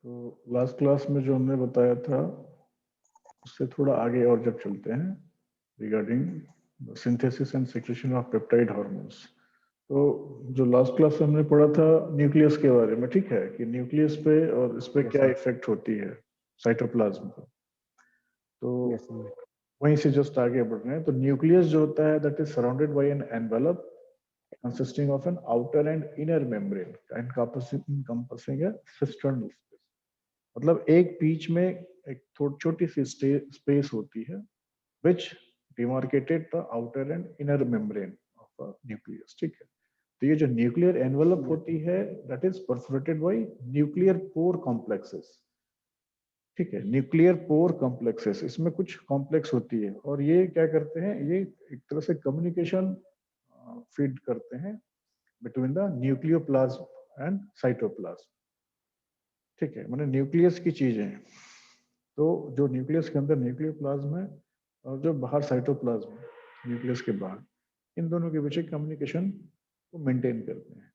तो last class में जो हमने बताया था उससे थोड़ा आगे और जब चलते हैं regarding synthesis and secretion of peptide hormones. तो जो लास्ट क्लास में हमने पढ़ा था न्यूक्लियस के बारे में, ठीक है, कि न्यूक्लियस पे और इस पे Yes, क्या sir. इफेक्ट होती है साइटोप्लाज्म पर। तो Yes, sir. वहीं से जस्ट आगे बढ़ रहे हैं। तो न्यूक्लियस जो होता है that is surrounded by an envelope consisting of an outer and inner membrane encompassing a cisternal space। मतलब एक बीच में एक छोटी सी स्पेस होती है which demarcated the outer and inner membrane of a nucleus, ठीक है। तो ये जो न्यूक्लियर एनवेलप Yes, होती है that is perforated bye nuclear pore complexes, ठीक है। न्यूक्लियर पोर कॉम्प्लेक्सेस, इसमें कुछ कॉम्प्लेक्स होती है और ये क्या करते हैं, ये एक तरह से कम्युनिकेशन फीड करते हैं between the nucleoplasm and cytoplasm, ठीक है। माने न्यूक्लियस की चीजें हैं। तो जो न्यूक्लियस के अंदर न्यूक्लियोप्लाज्म है और जो बाहर साइटोप्लाज्म है न्यूक्लियस के बाहर, इन दोनों के बीच कम्युनिकेशन को मेंटेन करते हैं।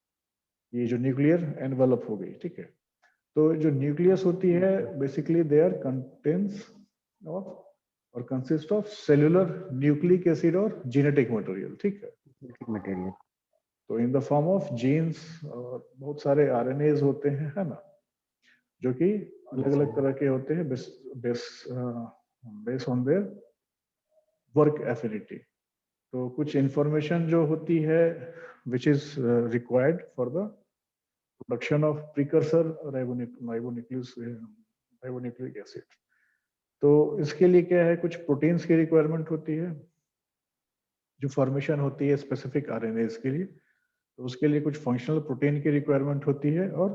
ये जो न्यूक्लियर एनवेलप हो गई, ठीक है। तो जो न्यूक्लियस होती है basically they are contents of और consist of cellular nucleic acid और जेनेटिक मटेरियल, ठीक है। genetic material. तो in the form of genes और बहुत सारे आरएनएज होते हैं, है ना, जो कि अलग Yes, अलग sir. तरह के होते हैं base on their work affinity. तो कुछ इंफॉर्मेशन जो होती है which is required for the production of precursor ribonucleic acid. तो इसके लिए क्या है, कुछ प्रोटीन्स की रिक्वायरमेंट होती है जो फॉर्मेशन होती है स्पेसिफिक आरएनएज के लिए। तो उसके लिए कुछ फंक्शनल प्रोटीन की रिक्वायरमेंट होती है और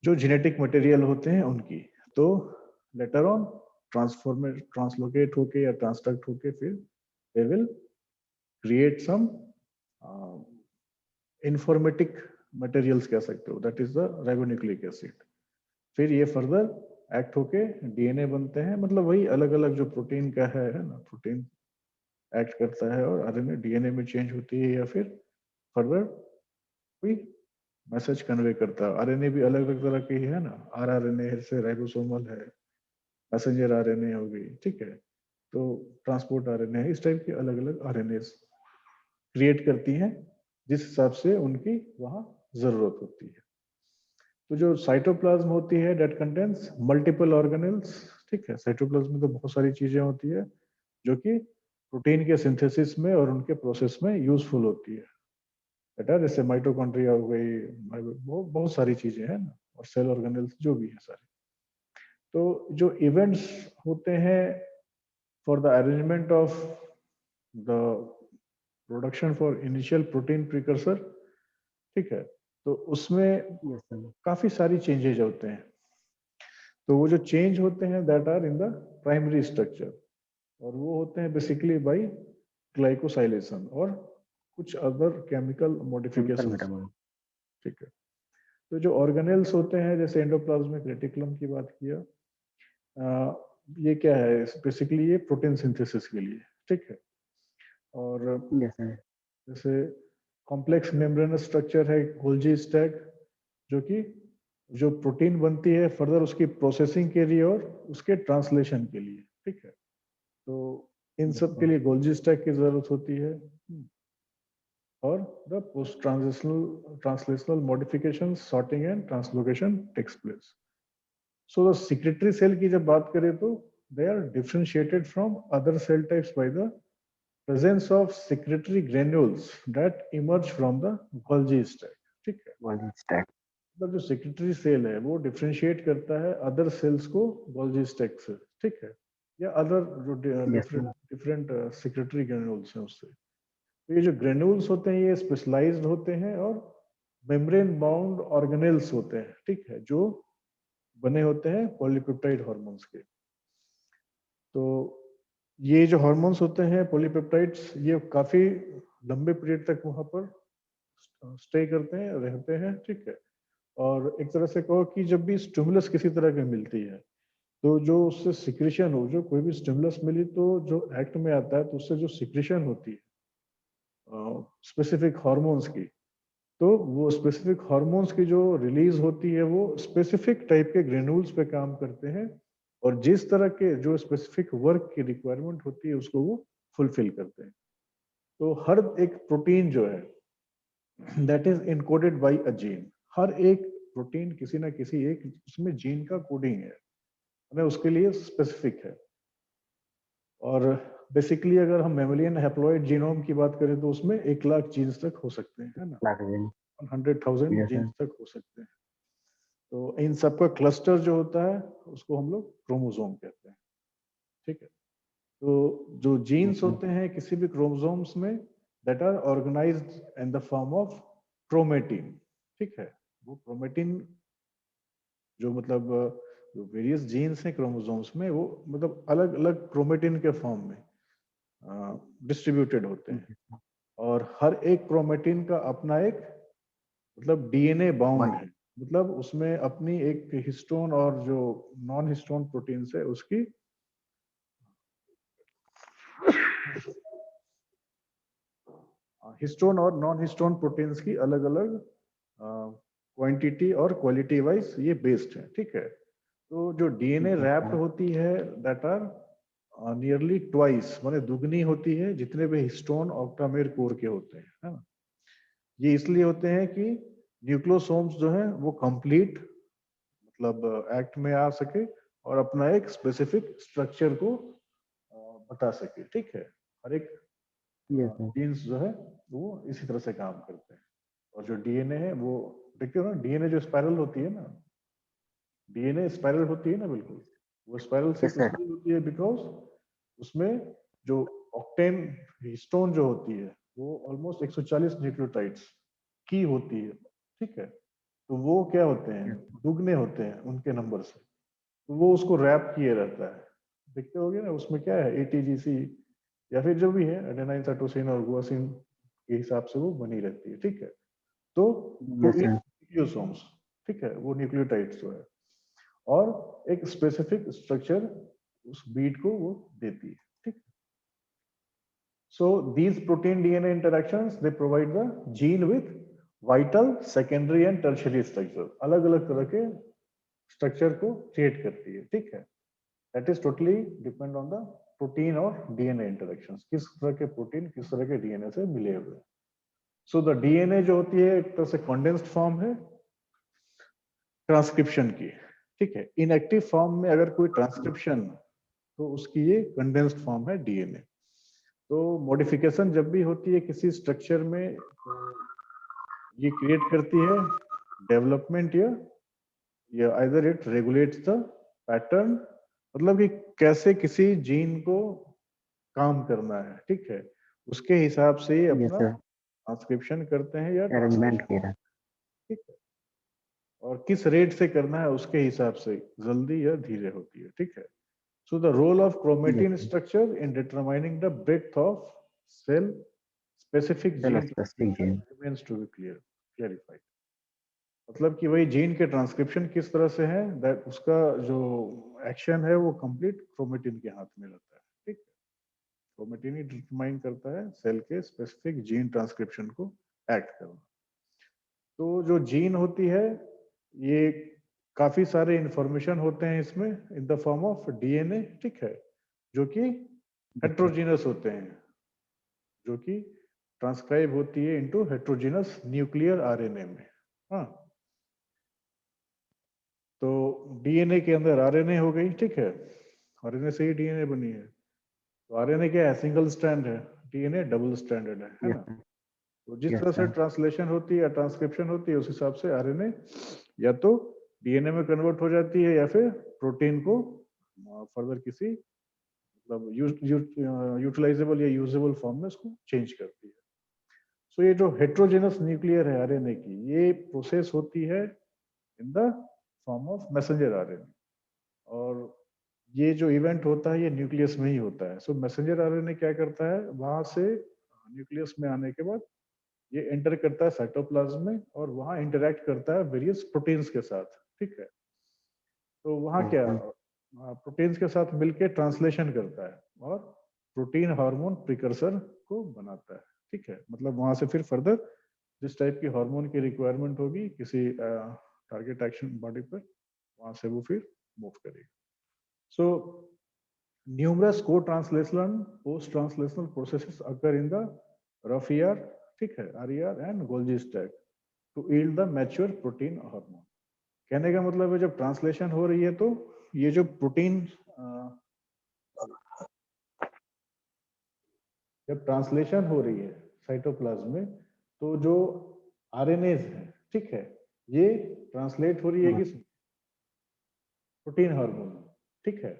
जो जेनेटिक मटेरियल होते हैं उनकी। तो लेटर ऑन ट्रांसलोकेट होके या ट्रांसडक्ट होके फिर they will create some informatic materials कह सकते हो, that is the ribonucleic acid. फिर ये फर्दर एक्ट होके डीएनए बनते हैं। मतलब वही अलग अलग जो प्रोटीन का है ना, प्रोटीन एक्ट करता है और आरएनए डीएनए में चेंज होती है या फिर फर्दर कोई मैसेज कन्वे करता है। आरएनए भी अलग अलग तरह की है ना, आरआरएनए से राइबोसोमल है, मैसेंजर आरएनए हो गई, ठीक है। तो ट्रांसपोर्ट आरएनए है, इस टाइप के अलग अलग आरएनए क्रिएट करती हैं जिस हिसाब से उनकी वहां जरूरत होती है। तो जो साइटोप्लाज्म होती है डेट कंटेन्स मल्टीपल ऑर्गेनेल्स, ठीक है। साइटोप्लाज्म में तो बहुत सारी चीजें होती है जो कि प्रोटीन के सिंथेसिस में और उनके प्रोसेस में यूजफुल होती है, बेटा। जैसे माइटोकॉन्ड्रिया हो गई, वो बहुत सारी चीजें हैं ना, और सेल ऑर्गेनेल्स जो भी है सारे। तो जो इवेंट्स होते हैं for the arrangement of the production for initial protein precursor, ठीक है, तो उसमें Yes, sir. काफी सारी चेंजेज होते हैं। तो वो जो चेंज होते हैं that are in the primary structure, और वो होते हैं बेसिकली बाय ग्लाइकोसाइलेशन और कुछ other chemical Chemical modifications, metabolism. ठीक है। तो जो ऑर्गेनेल्स होते हैं जैसे एंडोप्लाज्मिक रेटिकुलम की बात किया, ये क्या है, बेसिकली ये प्रोटीन सिंथेसिस के लिए, ठीक है। और Yes, sir. जैसे कॉम्प्लेक्स मेम्ब्रेनस स्ट्रक्चर है गोल्जी स्टैक, जो कि जो प्रोटीन बनती है फर्दर उसकी प्रोसेसिंग के लिए और उसके ट्रांसलेशन के लिए, ठीक है। तो इन Yes, सब के sir. लिए गोल्जी स्टैक की जरूरत होती है। और the post translational modification sorting and translocation takes place. So the secretory cell की जब बात करें तो they are differentiated from other cell types by the presence of secretory granules that emerge from the Golgi stack, ठीक है। Golgi stack. मतलब जो secretary cell है वो डिफरेंशिएट करता है अदर सेल्स को गोल्जी स्टैक से, ठीक है, या अदर जो Yes, different sir. Different secretary granules हैं उससे। तो ये जो ग्रेन्यूल्स होते हैं ये स्पेशलाइज्ड होते हैं और मेम्ब्रेन बाउंड ऑर्गेनेल्स होते हैं, ठीक है, जो बने होते हैं पॉलीपेप्टाइड हार्मोन्स के। तो ये जो हार्मोन्स होते हैं पॉलीपेप्टाइड्स, ये काफी लंबे पीरियड तक वहां पर स्टे करते हैं, रहते हैं, ठीक है। और एक तरह से कहो कि जब भी स्टिमुलस किसी तरह की मिलती है तो जो उससे सिक्रेशन हो, जो कोई भी स्टिमुलस मिली तो जो एक्ट में आता है तो उससे जो सिक्रेशन होती है स्पेसिफिक हार्मोन्स की, तो वो स्पेसिफिक हार्मोन्स की जो रिलीज होती है वो स्पेसिफिक टाइप के ग्रेन्यूल्स पे काम करते हैं, और जिस तरह के जो स्पेसिफिक वर्क की रिक्वायरमेंट होती है उसको वो फुलफिल करते हैं। तो हर एक प्रोटीन जो है that is encoded by a gene, हर एक प्रोटीन किसी ना किसी एक उसमें जीन का कोडिंग है, हमें उसके लिए स्पेसिफिक है। और बेसिकली अगर हम मेमोलियन हैप्लॉइड जीनोम की बात करें तो उसमें 1 लाख जीन्स तक हो सकते हैं, है ना, 100,000 Yes, जीन्स sir. तक हो सकते हैं। तो इन सबका क्लस्टर जो होता है उसको हम लोग क्रोमोसोम कहते हैं, ठीक है। तो जो जीन्स Okay. होते हैं किसी भी क्रोमोसोम्स में that are organized in the form of chromatin, ठीक है। वो क्रोमेटिन जो मतलब जो वेरियस जीन्स हैं क्रोमोसोम्स में वो मतलब अलग अलग क्रोमेटिन के फॉर्म में डिस्ट्रीब्यूटेड होते हैं, Okay, sir. और हर एक क्रोमेटिन का अपना एक मतलब डीएनए बाउंड But है, मतलब उसमें अपनी एक हिस्टोन और जो नॉन हिस्टोन प्रोटीन्स है उसकी हिस्टोन और नॉन हिस्टोन प्रोटीन्स की अलग अलग क्वांटिटी और क्वालिटी वाइज ये बेस्ड है, ठीक है। तो जो डीएनए yes, रैप्ड sir. होती है दैट आर नियरली ट्वाइस माने दुगनी होती है जितने भी हिस्टोन ऑक्टामेर कोर के होते हैं, है ना। ये इसलिए होते हैं कि न्यूक्लियोसोम्स जो है वो कंप्लीट मतलब एक्ट में आ सके और अपना एक स्पेसिफिक स्ट्रक्चर को बता सके, ठीक है। हर एक Yes, sir. जीन्स जो है वो इसी तरह से काम करते हैं। और जो डीएनए है वो देखते हो ना, डीएनए जो स्पाइरल होती है ना, डीएनए स्पाइरल होती है ना, बिल्कुल वो स्पाइरल Yes, सिर्फ sir. इसलिए होती है बिकॉज उसमें जो ऑक्टेन हिस्टोन जो होती है वो ऑलमोस्ट 140 न्यूक्लियोटाइड्स की होती है, ठीक है। तो वो क्या होते हैं, Yes. दुगने होते हैं उनके नंबर से, तो वो उसको रैप किए रहता है। देखते होगे ना उसमें क्या है, एटीजीसी या फिर जो भी है एडेनाइन साइटोसिन और गुआसिन के हिसाब से वो बनी रहती है, ठीक है। तो Yes, इन sir. न्यूक्लियोसोम्स, ठीक है, वो न्यूक्लियोटाइड्स जो है और एक स्पेसिफिक स्ट्रक्चर उस बीट को वो देती है, ठीक। So these protein DNA interactions they provide the gene with vital secondary and tertiary structure, अलग अलग तरह के स्ट्रक्चर को क्रिएट करती है, ठीक है। That is totally depend on the protein और डीएनए इंटरेक्शंस, किस तरह के प्रोटीन किस तरह के डीएनए से मिले हुए हैं। सो द डीएनए जो होती है एक तरह से कंडेंस्ड फॉर्म है ट्रांसक्रिप्शन की, ठीक है। इनएक्टिव फॉर्म में अगर कोई ट्रांसक्रिप्शन तो उसकी ये कंडेंस्ड फॉर्म है डीएनए। तो मॉडिफिकेशन जब भी होती है किसी स्ट्रक्चर में तो ये क्रिएट करती है डेवलपमेंट या either it regulates the pattern, मतलब कि कैसे किसी जीन को काम करना है, ठीक है, उसके हिसाब से ये Yes, अपना sir. ट्रांसक्रिप्शन करते हैं या Arrangement ट्रांसलेशन, किया. ठीक है। और किस रेट से करना है उसके हिसाब से जल्दी या धीरे होती है, ठीक है। So the role of Yes, chromatin sir. Structure in determining the breadth of cell specific Cell gene specific transcription gene. Remains to be clarified. मतलब कि वही जीन के ट्रांसक्रिप्शन किस तरह से है दैट उसका जो एक्शन है वो कंप्लीट क्रोमेटिन के हाथ में रहता है, ठीक है। क्रोमेटिन ही डिटरमाइन करता है सेल के स्पेसिफिक जीन ट्रांसक्रिप्शन को एक्ट करना। तो जो जीन होती है ये काफी सारे इंफॉर्मेशन होते हैं इसमें इन द फॉर्म ऑफ डीएनए, ठीक है, जो कि Yes, sir. हेट्रोजीनस होते हैं, जो कि ट्रांसक्राइब होती है इनटू हेट्रोजीनस न्यूक्लियर आरएनए में। हाँ, तो डीएनए के अंदर आरएनए हो गई, ठीक है, आरएनए से ही डीएनए बनी है। तो आरएनए क्या है, सिंगल स्ट्रैंड है, डीएनए डबल स्ट्रैंडेड है Yes, ना। sir. तो जिस Yes, तरह से sir. ट्रांसलेशन होती है या ट्रांसक्रिप्शन होती है उस हिसाब से आरएनए या तो डीएनए में कन्वर्ट हो जाती है या फिर प्रोटीन को फर्दर किसी मतलब यूटिलाइजेबल या यूजेबल फॉर्म में उसको चेंज करती है। सो ये जो हेट्रोजेनस न्यूक्लियर है आरएनए की, ये प्रोसेस होती है इन the form of messenger RNA, और ये जो इवेंट होता है ये न्यूक्लियस में ही होता है। सो मैसेंजर आरएनए क्या करता है, वहां से न्यूक्लियस में आने के बाद ये एंटर करता है साइटोप्लाज्म में और वहां इंटरेक्ट करता है वेरियस प्रोटीन्स के साथ, ठीक है। तो वहां Yes, क्या sir. प्रोटीन्स के साथ मिलके ट्रांसलेशन करता है और प्रोटीन हार्मोन प्रिकर्सर को बनाता है, ठीक है। मतलब वहां से फिर फर्दर जिस टाइप की हार्मोन की रिक्वायरमेंट होगी किसी टारगेट एक्शन बॉडी पर, वहां से वो फिर मूव करेगी. So numerous co translational post translational processes occur in the rough ER, ठीक है, RER and Golgi stack to yield the mature protein hormone. कहने का मतलब है जब ट्रांसलेशन हो रही है तो ये जो प्रोटीन, जब ट्रांसलेशन हो रही है साइटोप्लाज्म में, तो जो आरएनएज है, ठीक है, ये ट्रांसलेट हो रही है किस प्रोटीन हार्मोन में, ठीक है,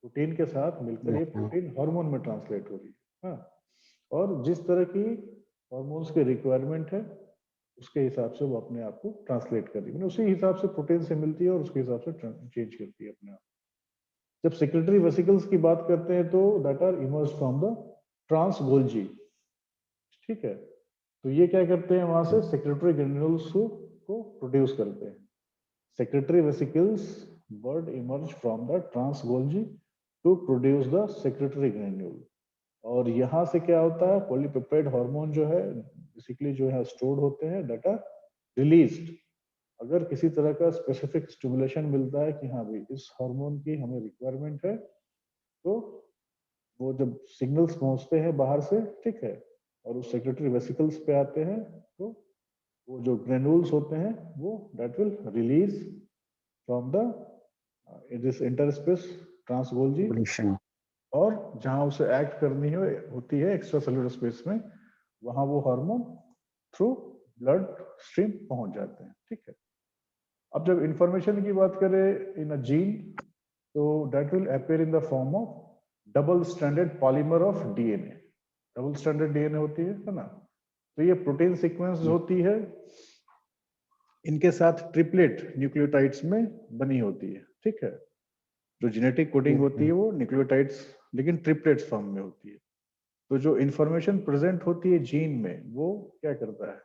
प्रोटीन के साथ मिलकर ये प्रोटीन हार्मोन में ट्रांसलेट हो रही है. हाँ, और जिस तरह की हार्मोन्स की रिक्वायरमेंट है उसके हिसाब से वो अपने आप को ट्रांसलेट कर रही है, उसी हिसाब से प्रोटीन से मिलती है और उसके हिसाब से चेंज करती है अपने आप. जब सेक्रेटरी वेसिकल्स की बात करते हैं तो that are emerge from the trans Golgi, ठीक है, तो ये क्या करते हैं, वहां से सेक्रेटरी ग्रेन्यूल्स को प्रोड्यूस करते हैं. Secretory vesicles bud emerge from the trans Golgi to produce the secretory granule. और यहाँ से क्या होता है, पॉलीपेप्टाइड हार्मोन जो है बेसिकली जो है स्टोर्ड होते हैं, डाटा रिलीज्ड. अगर किसी तरह का स्पेसिफिक स्टिमुलेशन मिलता है कि हाँ भाई इस हार्मोन की हमें रिक्वायरमेंट है, तो वो जब सिग्नल्स पहुंचते हैं बाहर से, ठीक है, और उस सेक्रेटरी वेसिकल्स पे आते हैं, तो वो जो ग्रेन्यूल्स होते हैं वो that will release from the this interspace trans Golgi, और जहां उसे एक्ट करनी है होती है एक्स्ट्रा सेलुलर स्पेस में, वहां वो हार्मोन थ्रू ब्लड स्ट्रीम पहुंच जाते हैं, ठीक है. अब जब इंफॉर्मेशन की बात करें इन अ जीन, तो that will appear in the form of double stranded polymer of DNA. Double stranded DNA होती है ना, तो ये प्रोटीन सीक्वेंस होती है, इनके साथ ट्रिपलेट न्यूक्लियोटाइड्स में बनी होती है, ठीक है. जो जेनेटिक कोडिंग होती है वो न्यूक्लियोटाइड्स लेकिन ट्रिपलेट्स फॉर्म में होती है. तो जो इंफॉर्मेशन प्रेजेंट होती है जीन में वो क्या करता है,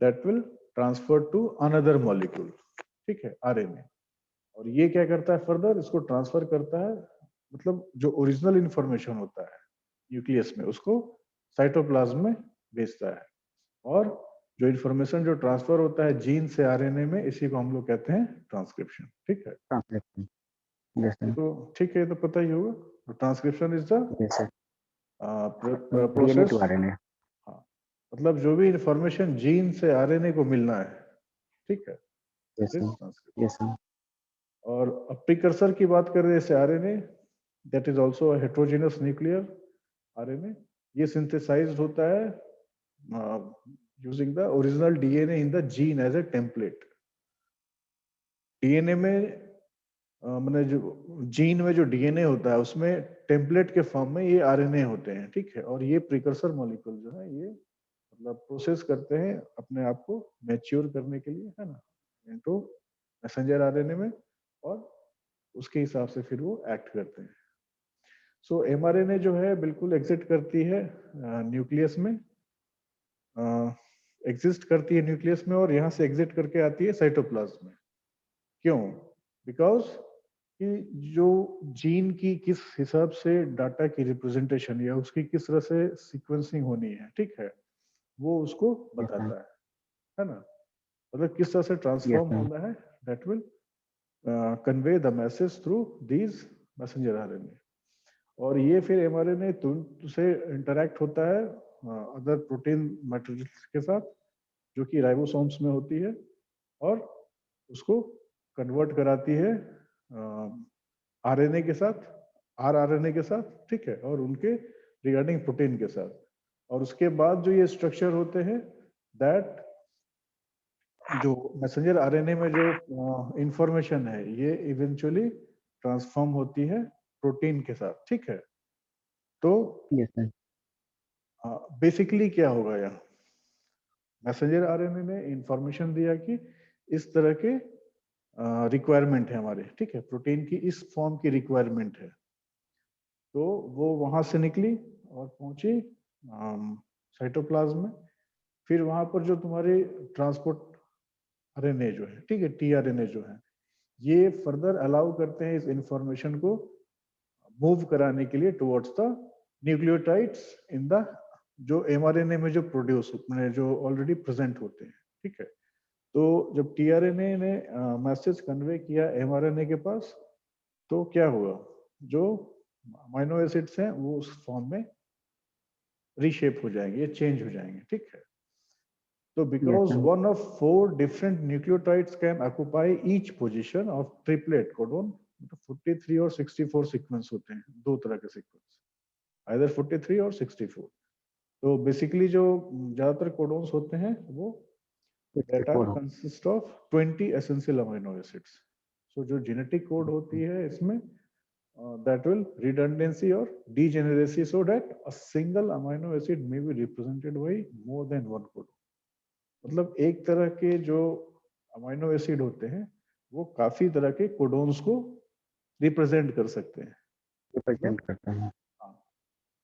that will transfer to another molecule, ठीक है, आरएनए. और ये क्या करता है फर्दर, इसको ट्रांसफर करता है, मतलब जो ओरिजिनल इंफॉर्मेशन होता है न्यूक्लियस में उसको साइटोप्लाज्म में भेजता है. और जो इंफॉर्मेशन जो ट्रांसफर होता है जीन से आरएनए में, इसी को हम लोग कहते हैं ट्रांसक्रिप्शन, ठीक है. ये तो ठीक है, तो पता ही होगा ट्रांसक्रिप्शन इज द प्रोसेस. हाँ, मतलब जो भी इंफॉर्मेशन जीन से आरएनए को मिलना है, ठीक है, ट्रांसक्रिप्शन. और प्रीकर्सर की बात करें जैसे RNA, that is also a heterogeneous nuclear RNA. ये सिंथेसाइज्ड होता है using the original DNA in the gene as a template. DNA में मैंने जो जीन में जो डीएनए होता है उसमें टेम्पलेट के फॉर्म में ये आरएनए होते हैं, ठीक है. और ये प्रीकर्सर मॉलिक्यूल जो है ये मतलब प्रोसेस करते हैं अपने आप को मैच्योर करने के लिए, है ना, इनटू मैसेंजर आरएनए में, और उसके हिसाब से फिर वो एक्ट करते हैं. सो एमआरएनए जो है बिल्कुल एग्जिस्ट करती है न्यूक्लियस में, एग्जिस्ट करती है न्यूक्लियस में, और यहाँ से एग्जिट करके आती है साइटोप्लाज्म में. क्यों? बिकॉज कि जो जीन की किस हिसाब से डाटा की रिप्रेजेंटेशन या उसकी किस तरह से सीक्वेंसिंग होनी है, ठीक है, वो उसको बताता है ना, मतलब किस तरह से ट्रांसफॉर्म होना है, that will convey the message through these messenger RNA. और ये फिर एमआरएनए तुरंत से इंटरैक्ट होता है अदर प्रोटीन मैटेरियल्स के साथ जो कि राइबोसोम्स में होती है, और उसको कन्वर्ट कराती है आरएनए के साथ, आरआरएनए के साथ, ठीक है, और उनके रिगार्डिंग प्रोटीन के साथ. और उसके बाद जो ये स्ट्रक्चर होते हैं, दैट जो मैसेंजर आरएनए में जो इंफॉर्मेशन है ये इवेंचुअली ट्रांसफॉर्म होती है प्रोटीन के साथ, ठीक है. तो बेसिकली क्या होगा, यहाँ मैसेंजर आरएनए ने इंफॉर्मेशन दिया कि इस तरह के रिक्वायरमेंट है हमारे, ठीक है, प्रोटीन की इस फॉर्म की रिक्वायरमेंट है. तो वो वहां से निकली और पहुंची साइटोप्लाज्म में. फिर वहां पर जो तुम्हारे ट्रांसपोर्ट आरएनए जो है, ठीक है, टीआरएनए जो है, ये फर्दर अलाउ करते हैं इस इंफॉर्मेशन को मूव कराने के लिए towards the nucleotides in the जो mRNA में जो प्रोड्यूस जो ऑलरेडी प्रेजेंट होते हैं, ठीक है। तो जब tRNA ने मैसेज कन्वे किया mRNA के पास, तो क्या हुआ, जो अमीनो एसिड्स हैं वो उस फॉर्म में रीशेप हो जाएंगे, चेंज हो जाएंगे, ठीक है। तो because sir. One of 4 different nucleotides can occupy each position of triplet codon, 43 और 64 सीक्वेंस होते हैं, दो तरह के सीक्वेंस, आइदर 43 और 64। तो बेसिकली जो ज्यादातर कोडोन्स होते हैं वो that are 64 consist of 20 essential amino acids. So जो genetic code होती है इसमें that will redundancy or degeneracy so that a single amino acid may be represented by more than one codon. मतलब एक तरह के जो अमीनो एसिड होते हैं वो काफी तरह के कोडोन्स को रिप्रेजेंट कर सकते हैं। रिप्रेजेंट करता है।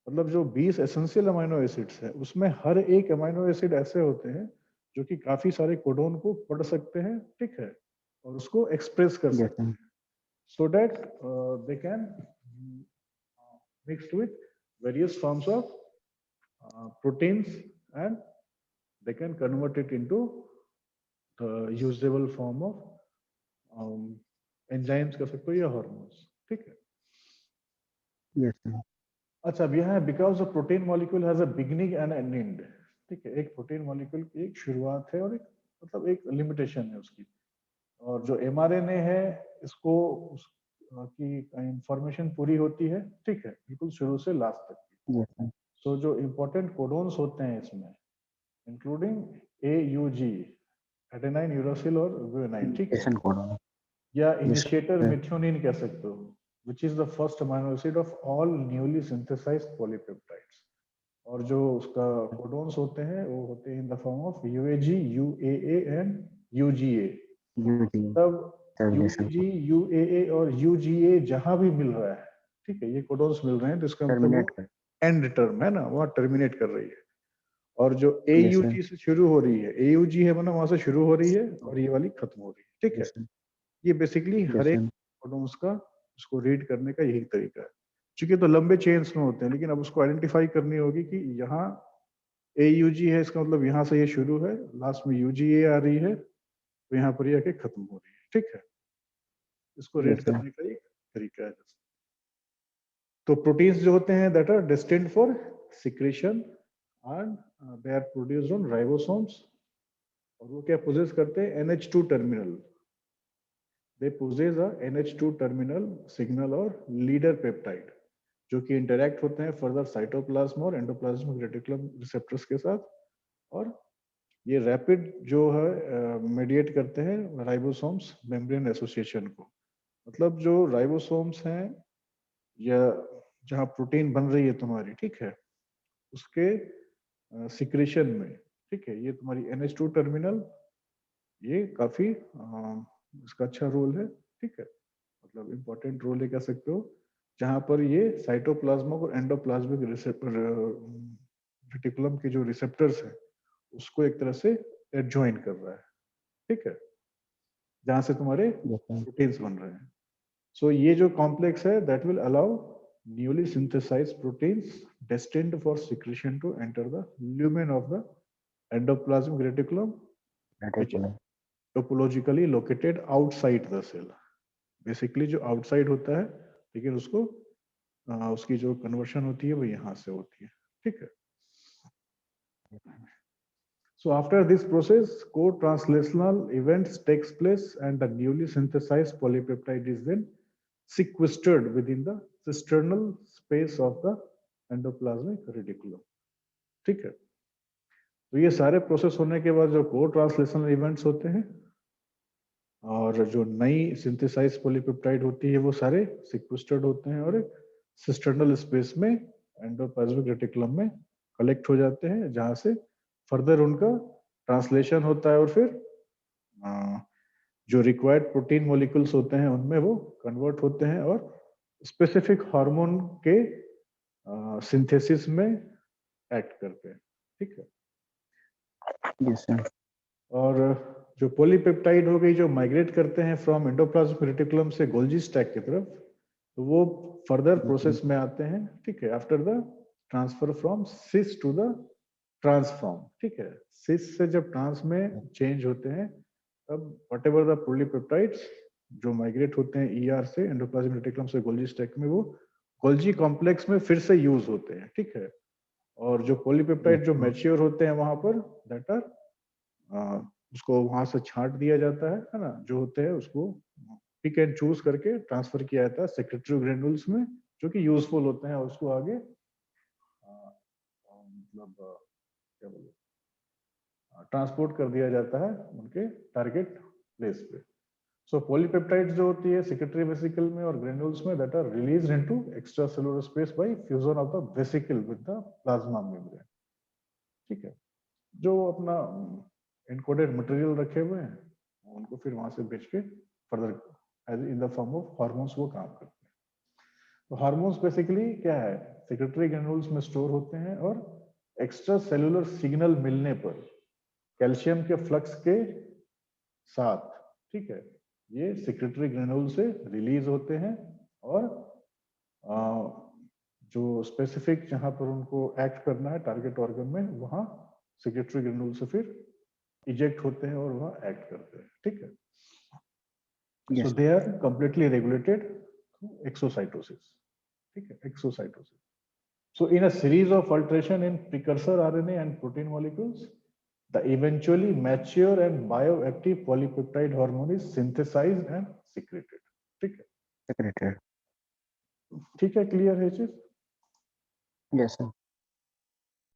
मतलब जो 20 एसेंशियल अमीनो एसिड्स है उसमें हर एक अमीनो एसिड ऐसे होते हैं जो कि काफी सारे कोडोन को पढ़ सकते हैं, ठीक है, और उसको एक्सप्रेस कर सकते हैं, so that they can mixed with various forms of proteins and they can convert it into the usable form of enzymes कर सकते हो या हार्मोन्स, ठीक है। Yes sir. अच्छा, अब यह है because a protein molecule has a beginning and an end, ठीक है। एक प्रोटीन मॉलिक्यूल की एक शुरुआत है और एक मतलब एक लिमिटेशन है उसकी, और जो mRNA है इसको की इंफॉर्मेशन पूरी होती है, ठीक है, बिल्कुल शुरू से लास्ट तक की। Yes sir. सो जो इंपॉर्टेंट कोडोन्स होते हैं इसमें इंक्लूडिंग AUG, एडेनाइन, यूरासिल और गुआनिन, ठीक है, एशन कोडोन या इनिशिएटर मेथियोनिन कह सकते हो, which is the first amino acid of all newly synthesized polypeptides. और जो उसका कोडोन्स होते हैं वो होते हैं इन the form of UAG, UAA and UGA। तब UAG, UAA और UGA जहां भी मिल रहा है, ठीक है, ये कोडोन्स मिल रहे हैं तो इसका मतलब वो एंड टर्म है ना, वहां टर्मिनेट कर रही है। और जो AUG से शुरू हो रही है, AUG है मतलब वहां से शुरू हो रही है और ये वाली खत्म हो रही है, ठीक है। ये बेसिकली हर एक कोडोन्स का उसको रीड करने का यही तरीका है। चूंकि तो लंबे चेन्स में होते हैं, लेकिन अब उसको आइडेंटिफाई करनी होगी कि यहाँ AUG है, इसका मतलब यहाँ से ये शुरू है, लास्ट में UGA आ रही है, तो यहाँ पर ये आके खत्म हो रही है, ठीक है। इसको रीड करने का एक तरीका है। तो प्रोटीन्स जो होते हैं that are destined for secretion and they are produced on ribosomes, और वो क्या पोजेस करते हैं, NH2 terminal. They possess a NH2 terminal signal और लीडर पेप्टाइड जो कि इंटरैक्ट होते हैं फर्दर साइटोप्लाज्म और एंडोप्लाज्मिक रेटिकुलम रिसेप्टर्स के साथ, और ये रैपिड जो है मेडिएट करते हैं राइबोसोम्स मेम्ब्रेन एसोसिएशन को। मतलब जो राइबोसोम्स हैं या जहां प्रोटीन बन रही है तुम्हारी, ठीक है, उसके सिक्रेशन में, ठीक है, ये तुम्हारी NH2 टर्मिनल ये काफी इसका अच्छा रोल है, ठीक है, मतलब इंपॉर्टेंट रोल है कह सकते हो, जहां पर ये साइटोप्लाज्म और एंडोप्लाज्मिक रेटिकुलम के जो रिसेप्टर्स हैं उसको एक तरह से एडजॉइन कर रहा है, ठीक है, जहां से तुम्हारे प्रोटीन्स बन रहे हैं। सो ये जो कॉम्प्लेक्स है that will allow newly synthesized proteins destined for secretion to enter the lumen of the endoplasmic reticulum, which is topologically located outside the cell. Basically जो आउटसाइड होता है, लेकिन उसको उसकी जो कन्वर्शन होती है वो यहाँ से होती है, ठीक है। So after this process, co-translational events takes place and the newly synthesized polypeptide is then sequestered within the cisternal space of the endoplasmic reticulum, ठीक है। तो ये सारे प्रोसेस होने के बाद जो को-ट्रांसलेशनल इवेंट्स होते हैं और जो नई सिंथेसाइज पॉलीपेप्टाइड होती है वो सारे सिक्वेस्टर्ड होते हैं और एक सिस्टर्नल स्पेस में एंडोप्लाज्मिक रेटिकुलम में कलेक्ट हो जाते हैं, जहां से फर्दर उनका ट्रांसलेशन होता है और फिर जो रिक्वायर्ड प्रोटीन मॉलिक्यूल्स होते हैं उनमें वो कन्वर्ट होते हैं और स्पेसिफिक हार्मोन के सिंथेसिस में एक्ट करते हैं, ठीक है। Yes sir. और जो पॉलीपेप्टाइड हो गई जो माइग्रेट करते हैं फ्रॉम एंडोप्लाज्मिक रेटिकुलम से गोल्जी स्टैक की तरफ, तो वो फर्दर प्रोसेस में आते हैं, ठीक है, after the transfer from cis to the transform, ठीक है। सिस से जब ट्रांस में चेंज होते हैं तब व्हाटएवर द पॉलीपेप्टाइड्स जो माइग्रेट होते हैं ईआर से एंडोप्लाज्मिक रेटिकुलम से गोल्जी स्टैक में, वो गोल्जी कॉम्प्लेक्स में फिर से यूज होते हैं, ठीक है। और जो पॉलीपेप्टाइड जो मैच्योर होते हैं वहां पर दैट आर उसको वहां से छांट दिया जाता है ना, जो होते हैं उसको पिक एंड चूज करके ट्रांसफर किया जाता है सेक्रेटरी ग्रेनुल्स में, जो कि यूजफुल होते हैं, और उसको आगे मतलब क्या बोले ट्रांसपोर्ट कर दिया जाता है उनके टारगेट प्लेस पे। सो पॉलीपेप्टाइड्स जो होती है सेक्रेटरी वेसिकल में और ग्रेनुल्स में that are released into extracellular space by fusion of the vesicle with the plasma membrane, ठीक है। जो अपना एनकोडेड मटेरियल रखे हुए हैं उनको फिर वहां से बेच के further as in the form of hormones वो काम करते हैं। तो हार्मोन्स बेसिकली क्या है, सेक्रेटरी ग्रेनुल्स में स्टोर होते हैं और एक्स्ट्रा सेलुलर सिग्नल मिलने पर कैल्शियम के फ्लक्स के साथ, ठीक है, ये सेक्रेटरी ग्रेनुल से रिलीज होते हैं और जो स्पेसिफिक जहां पर उनको एक्ट करना है टारगेट ऑर्गन में, वहां सेक्रेटरी ग्रेनुल से फिर इजेक्ट होते हैं और वहां एक्ट करते हैं, ठीक है। Yes. So they are completely regulated through exocytosis, ठीक है, exocytosis. So in a series of alteration in precursor RNA and protein molecules, the eventually mature and bioactive polypeptide hormone is synthesized and secreted, ठीक है। Secreted. ठीक है, clear है चीज? Yes, sir.